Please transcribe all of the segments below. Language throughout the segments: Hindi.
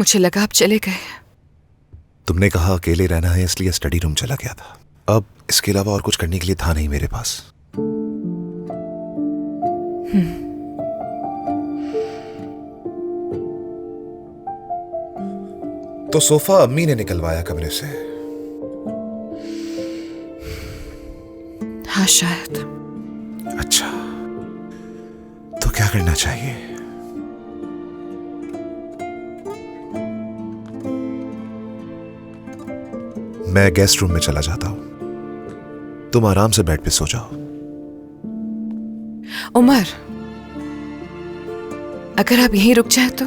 मुझे लगा आप चले गए। तुमने कहा अकेले रहना है इसलिए स्टडी रूम चला गया था। अब इसके अलावा और कुछ करने के लिए था नहीं मेरे पास। तो सोफा अम्मी ने निकलवाया कमरे से। हाँ शायद। अच्छा, तो क्या करना चाहिए? मैं गेस्ट रूम में चला जाता हूं, तुम आराम से बेड पे सो जाओ। उमर, अगर आप यहीं रुक जाए तो?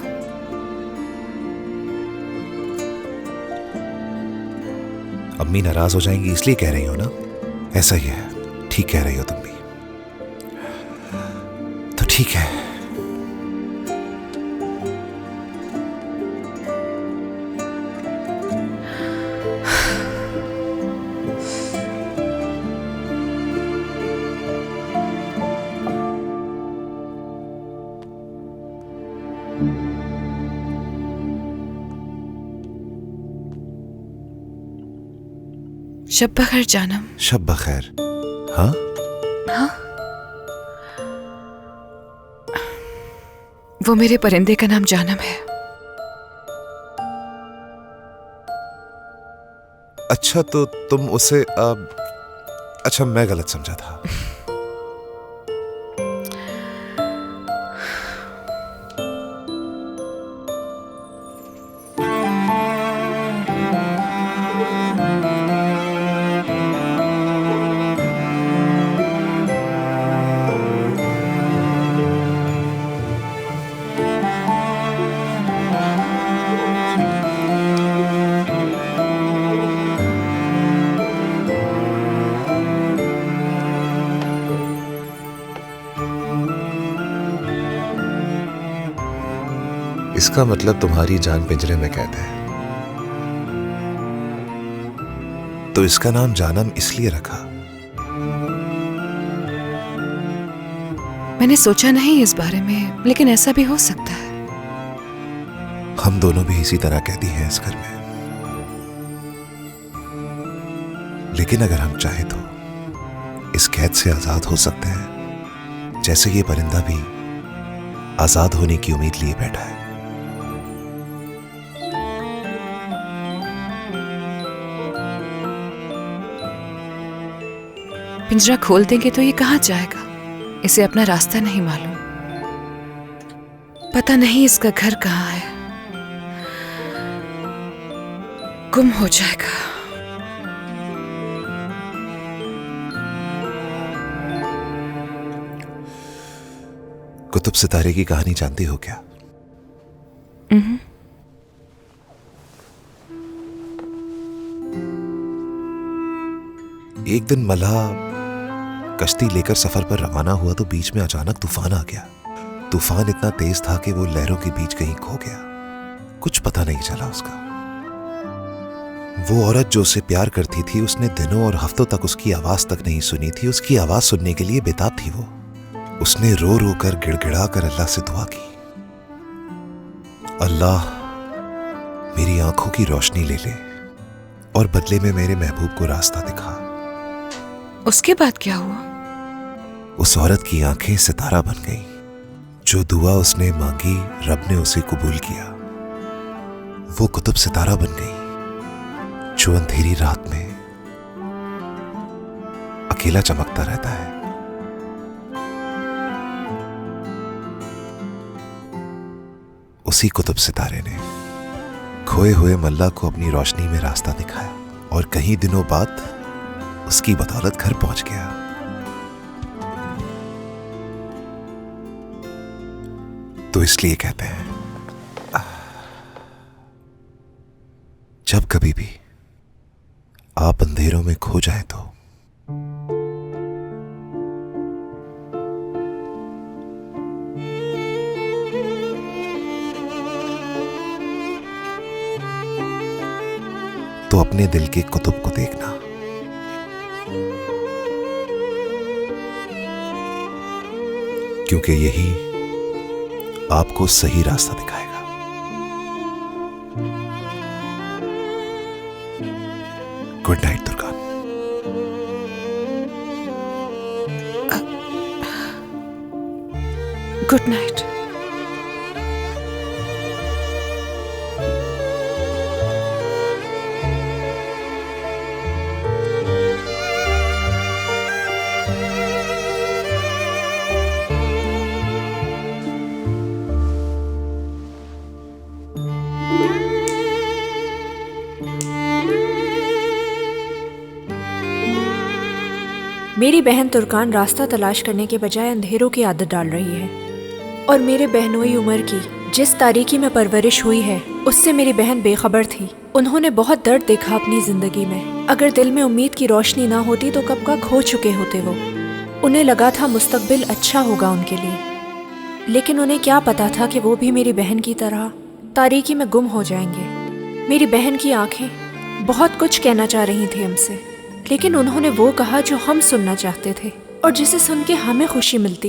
अम्मी नाराज हो जाएंगी इसलिए कह रही हो ना? ऐसा ही है, ठीक कह रही हो तुम भी। तो ठीक है। शब बखैर जानम। शब बखैर। हाँ? हाँ? वो मेरे परिंदे का नाम जानम है। अच्छा, तो तुम उसे अच्छा, मैं गलत समझा था। इसका मतलब तुम्हारी जान पिंजरे में कैद है। तो इसका नाम जानम इसलिए रखा? मैंने सोचा नहीं इस बारे में, लेकिन ऐसा भी हो सकता है। हम दोनों भी इसी तरह कैदी हैं इस घर में। लेकिन अगर हम चाहे तो इस कैद से आजाद हो सकते हैं, जैसे ये परिंदा भी आजाद होने की उम्मीद लिए बैठा है। पिंजरा खोल देंगे तो ये कहाँ जाएगा? इसे अपना रास्ता नहीं मालूम। पता नहीं इसका घर कहाँ है। गुम हो जाएगा। कुतुब सितारे की कहानी जानती हो क्या? एक दिन मल्लाह कश्ती लेकर सफर पर रवाना हुआ तो बीच में अचानक तूफान आ गया। तूफान इतना तेज था कि वो लहरों के बीच कहीं खो गया। कुछ पता नहीं चला उसका। वो औरत जो उसे प्यार करती थी, उसने दिनों और हफ्तों तक उसकी आवाज तक नहीं सुनी थी। उसकी आवाज सुनने के लिए बेताब थी वो। उसने रो रो कर गिड़गिड़ा कर अल्लाह से दुआ की, अल्लाह मेरी आंखों की रोशनी ले ले और बदले में मेरे महबूब को रास्ता दिखा। उसके बाद क्या हुआ? उस औरत की आंखें सितारा बन गईं। जो दुआ उसने मांगी रब ने उसे कबूल किया। वो कुतुब सितारा बन गई जो अंधेरी रात में अकेला चमकता रहता है। उसी कुतुब सितारे ने खोए हुए मल्ला को अपनी रोशनी में रास्ता दिखाया और कई दिनों बाद उसकी बदौलत घर पहुंच गया। तो इसलिए कहते हैं, जब कभी भी आप अंधेरों में खो जाएं तो अपने दिल के कुतुब को देखना। क्योंकि यही आपको सही रास्ता दिखाएगा। Good night Turkan. Good night. मेरी बहन तुर्कान रास्ता तलाश करने के बजाय अंधेरों की आदत डाल रही है और मेरे बहनोई उम्र की जिस तारीकी में परवरिश हुई है उससे मेरी बहन बेखबर थी। उन्होंने बहुत दर्द देखा अपनी जिंदगी में। अगर दिल में उम्मीद की रोशनी ना होती तो कब का खो चुके होते वो। उन्हें लगा था मुस्तकबिल अच्छा होगा उनके लिए, लेकिन उन्हें क्या पता था कि वो भी मेरी बहन की तरह तारीकी में गुम हो जाएंगे। मेरी बहन की आंखें बहुत कुछ कहना चाह रही थी हमसे, लेकिन उन्होंने वो कहा जो हम सुनना चाहते थे और जिसे सुन के हमें खुशी मिलती।